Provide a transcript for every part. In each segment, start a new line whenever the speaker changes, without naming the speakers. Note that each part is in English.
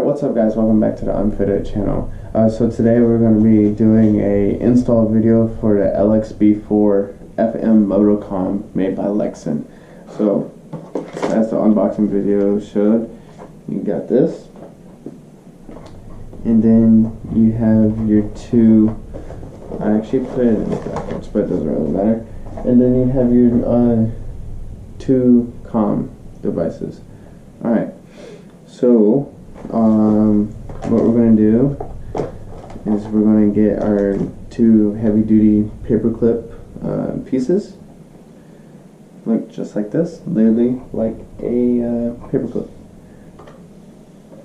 what's up guys, welcome back to the Unfitted channel. So today we're going to be doing a install video for the LX-B4FM Motocom made by Lexin. So as the unboxing video showed, you got this, and then you have your two, I actually put it in backwards but it doesn't really matter, and then you have your two comm devices. Alright, so what we're going to do is we're going to get our two heavy-duty paperclip pieces. Look just like this, literally like a paperclip.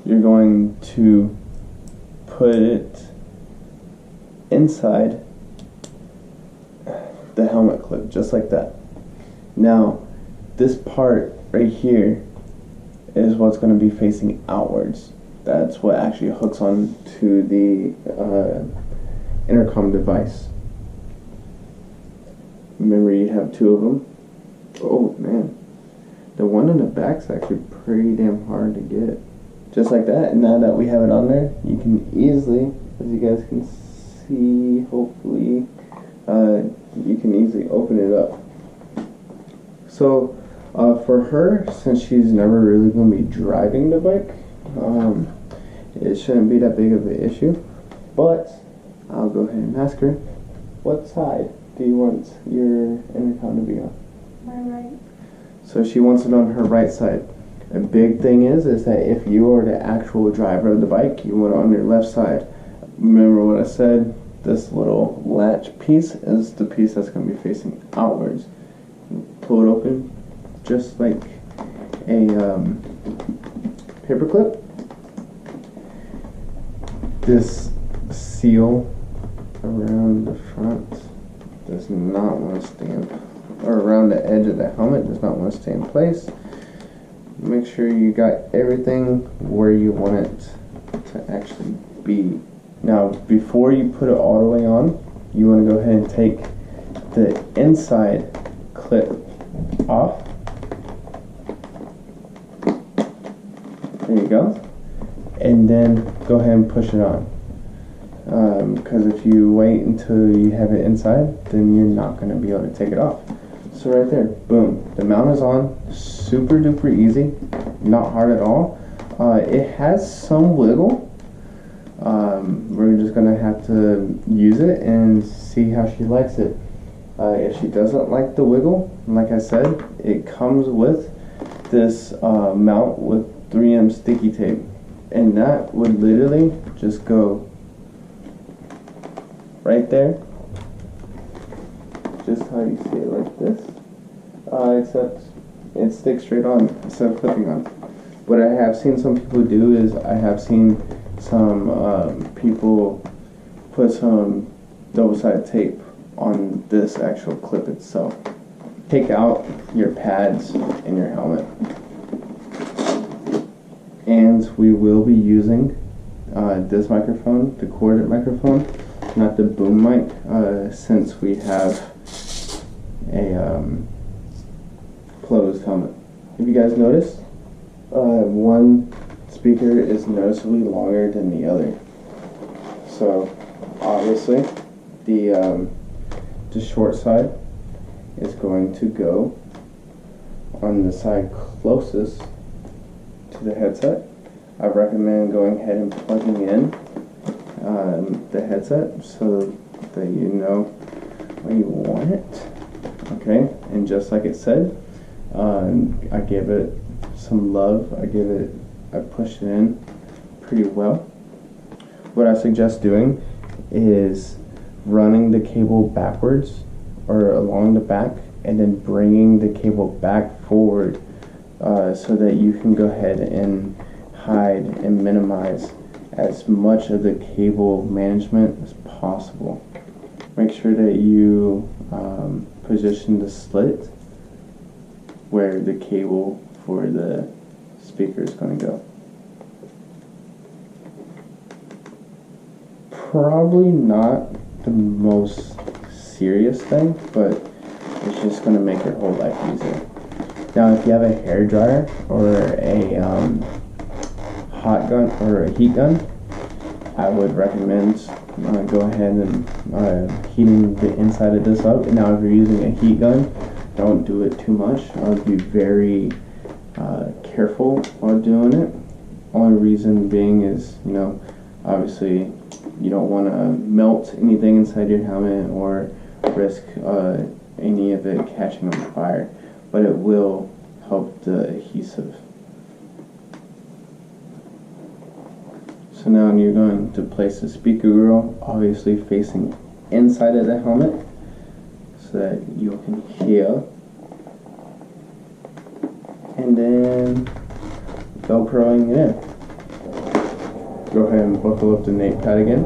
You're going to put it inside the helmet clip, just like that. Now, this part right here is what's going to be facing outwards. That's what actually hooks on to the intercom device. Remember, you have two of them. Oh man, the one in the back's actually pretty damn hard to get. Just like that, and now that we have it on there, you can easily, as you guys can see, hopefully, you can easily open it up. So for her, since she's never really going to be driving the bike, it shouldn't be that big of an issue. But I'll go ahead and ask her, what side do you want your intercom to be on?
My right.
So she wants it on her right side. A big thing is that if you are the actual driver of the bike, you want it on your left side. Remember what I said? This little latch piece is the piece that's going to be facing outwards. Pull it open, just like a paper clip. This seal around the front does not want to stay in, or around the edge of the helmet does not want to stay in place. Make sure you got everything where you want it to actually be. Now, before you put it all the way on, you want to go ahead and take the inside clip off. There you go. And then go ahead and push it on. Because if you wait until you have it inside, then you're not going to be able to take it off. So right there, boom, the mount is on. Super duper easy, not hard at all. It has some wiggle. We're just going to have to use it and see how she likes it. If she doesn't like the wiggle, like I said, it comes with this mount with 3M sticky tape, and that would literally just go right there, just how you see it, like this, except it sticks straight on instead of clipping on. What I have seen some people do is I have seen some people put some double-sided tape on this actual clip itself. Take out your pads in your helmet, and we will be using this microphone, the corded microphone, not the boom mic, since we have a closed helmet. If you guys notice, one speaker is noticeably longer than the other. So obviously the short side is going to go on the side closest to the headset. I recommend going ahead and plugging in the headset so that you know where you want it. Okay, and just like it said, I gave it some love. I pushed it in pretty well. What I suggest doing is running the cable backwards or along the back, and then bringing the cable back forward so that you can go ahead and hide and minimize as much of the cable management as possible. Make sure that you position the slit where the cable for the speaker is going to go. Probably not the most serious thing, but it's just going to make your whole life easier. Now, if you have a hair dryer or a hot gun or a heat gun, I would recommend go ahead and heating the inside of this up. Now if you're using a heat gun, don't do it too much. I would be very careful while doing it. Only reason being is, you know, obviously you don't want to melt anything inside your helmet or risk any of it catching on fire, but it will help the adhesive. So now you're going to place the speaker grill obviously facing inside of the helmet so that you can hear. And then Velcroing it in. Go ahead and buckle up the nape pad again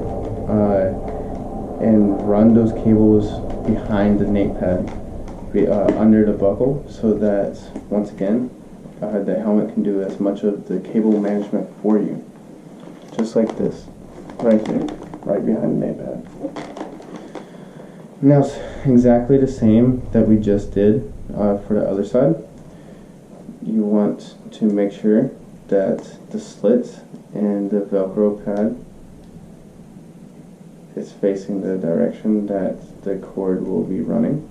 and run those cables behind the nape pad under the buckle so that once again the helmet can do as much of the cable management for you. Just like this, right here, right behind the nape pad. Now it's exactly the same that we just did for the other side. You want to make sure that the slit and the Velcro pad is facing the direction that the cord will be running,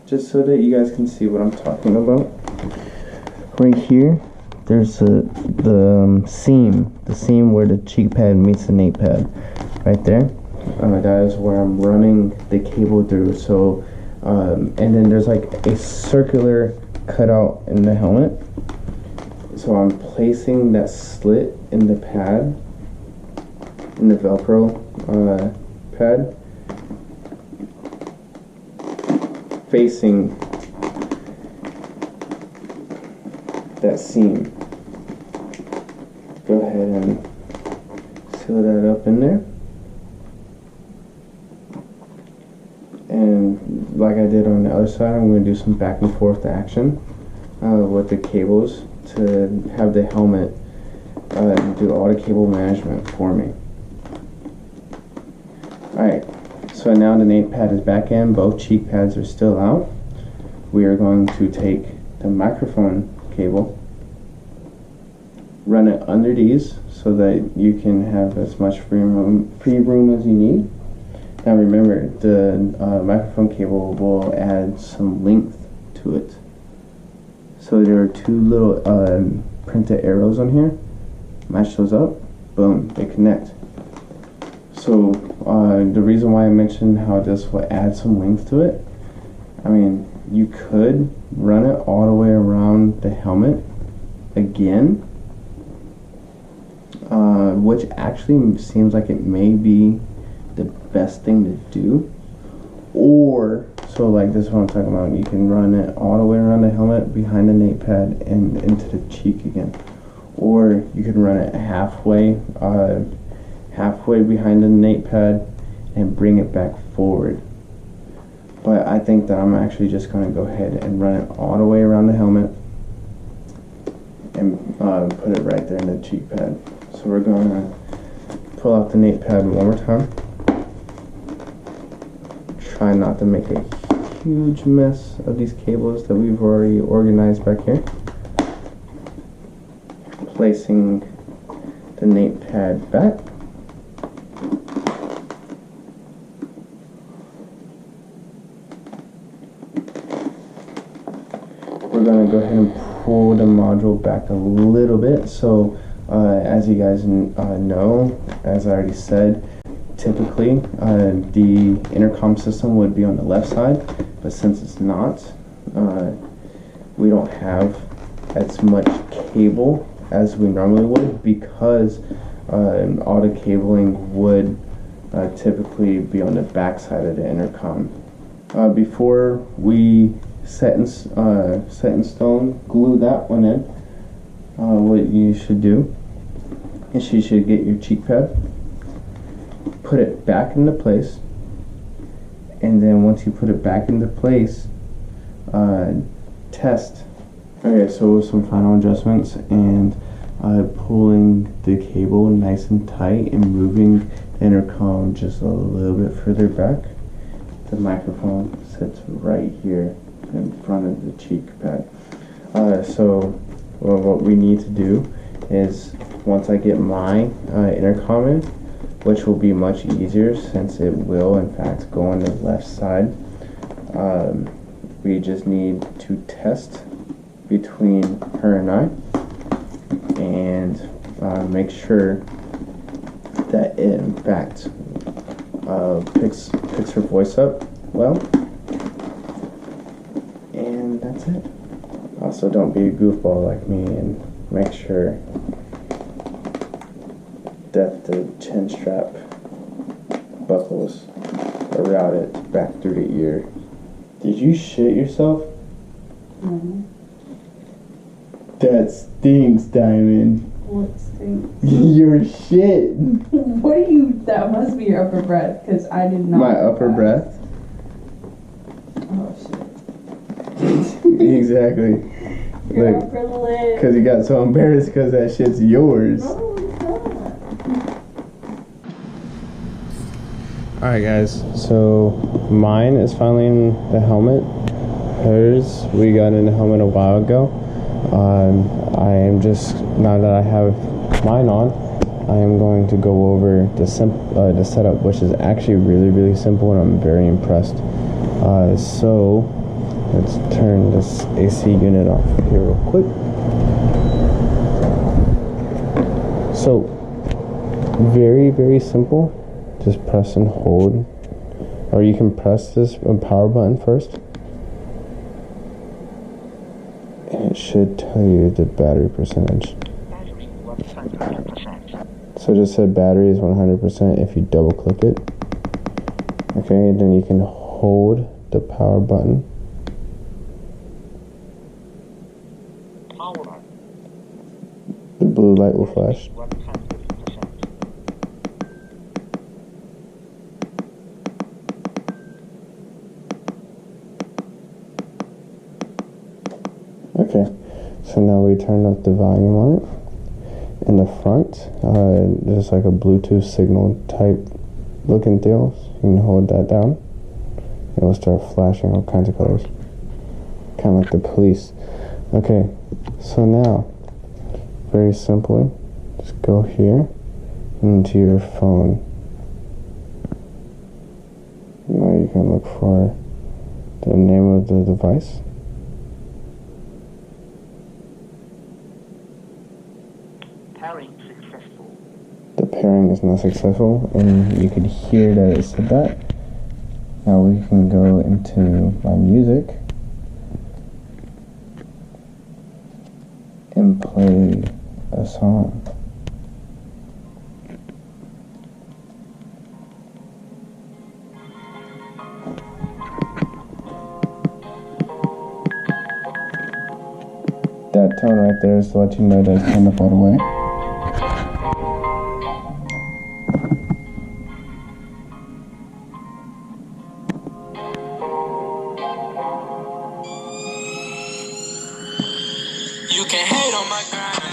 just so that you guys can see what I'm talking about. Right here, there's the seam where the cheek pad meets the nape pad, right there. That is where I'm running the cable through. So, and then there's like a circular cutout in the helmet. So I'm placing that slit in the pad, in the Velcro pad, facing that seam. Go ahead and seal that up in there. And like I did on the other side, I'm going to do some back and forth action with the cables to have the helmet do all the cable management for me. Alright, so now the nape pad is back in, both cheek pads are still out. We are going to take the microphone cable, run it under these so that you can have as much free room as you need. Now remember, the microphone cable will add some length to it. So there are two little printed arrows on here. Match those up, boom, they connect. So the reason why I mentioned how this will add some length to it, I mean, you could run it all the way around the helmet again, which actually seems like it may be the best thing to do. Or, so like this is what I'm talking about, you can run it all the way around the helmet, behind the nape pad, and into the cheek again. Or you can run it halfway behind the nape pad and bring it back forward. But I think that I'm actually just going to go ahead and run it all the way around the helmet and put it right there in the cheek pad. So we're going to pull out the nape pad one more time. Try not to make a huge mess of these cables that we've already organized back here. Placing the nape pad back. We're going to go ahead and pull the module back a little bit. So as you guys know, as I already said, typically the intercom system would be on the left side, but since it's not, we don't have as much cable as we normally would, because all the cabling would typically be on the back side of the intercom. Before we set in stone glue that one in, what you should do is you should get your cheek pad, put it back into place, and then once you put it back into place, test. Okay, so with some final adjustments and pulling the cable nice and tight and moving the intercom just a little bit further back, the microphone sits right here in front of the cheek pad. So what we need to do is once I get my intercom in, which will be much easier since it will in fact go on the left side, we just need to test between her and I and make sure that it in fact picks her voice up well, and that's it. Also, don't be a goofball like me and make sure that the chin strap buckles are routed back through the ear. Did you shit yourself?
Mm-hmm.
That stinks, Diamond.
What stinks?
Your shit.
What do you? That must be your upper breath, because I did not.
My upper breath?
Oh shit.
Exactly.
Your
Look,
upper lip.
because you got so embarrassed because that shit's yours.
No, it's not.
Alright guys, so mine is finally in the helmet. Hers, we got in the helmet a while ago. I am just, now that I have mine on, I am going to go over the setup, which is actually really simple, and I'm very impressed. So let's turn this AC unit off here real quick. So very simple. Just press and hold, or you can press this power button first, and it should tell you the battery percentage. So just said battery is 100% if you double click it. Okay, then you can hold the power button. The blue light will flash. Okay, so now we turn up the volume on it. In the front, there's like a Bluetooth signal type looking deal. So you can hold that down. It will start flashing all kinds of colors. Kind of like the police. Okay, so now, very simply, just go here into your phone. Now you can look for the name of the device. The pairing is not successful, and you could hear that it said that. Now we can go into my music and play a song. That tone right there is to let you know that it's turned up all the way.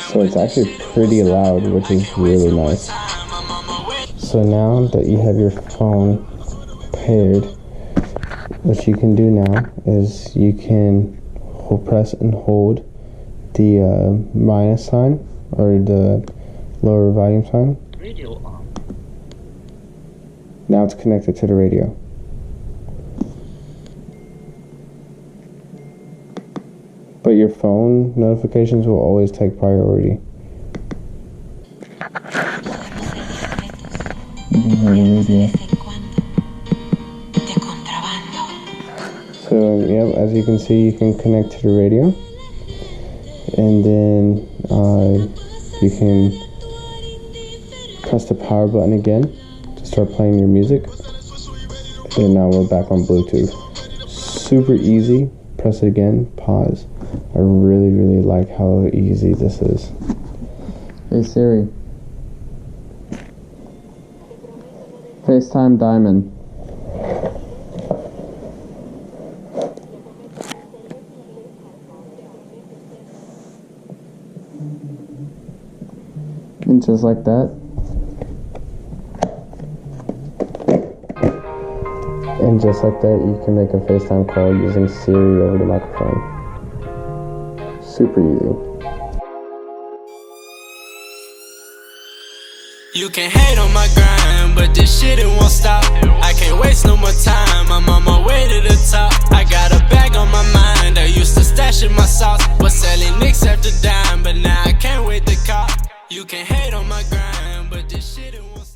So it's actually pretty loud, which is really nice. So now that you have your phone paired, what you can do now is you can press and hold the minus sign, or the lower volume sign. Radio on. Now it's connected to the radio. But your phone notifications will always take priority. You can hear the radio. So, yep, as you can see, you can connect to the radio. And then you can press the power button again to start playing your music. And now we're back on Bluetooth. Super easy. Press it again, pause. I really like how easy this is. Hey Siri, FaceTime Diamond. And just like that. And just like that, you can make a FaceTime call using Siri over the microphone. Super easy.
You can hate on my grind, but this shit it won't stop. I can't waste no more time, I'm on my way to the top. I got a bag on my mind, I used to stash in my sauce. Was selling nicks after dime, but now I can't wait to cop. You can hate on my grind, but this shit it won't stop.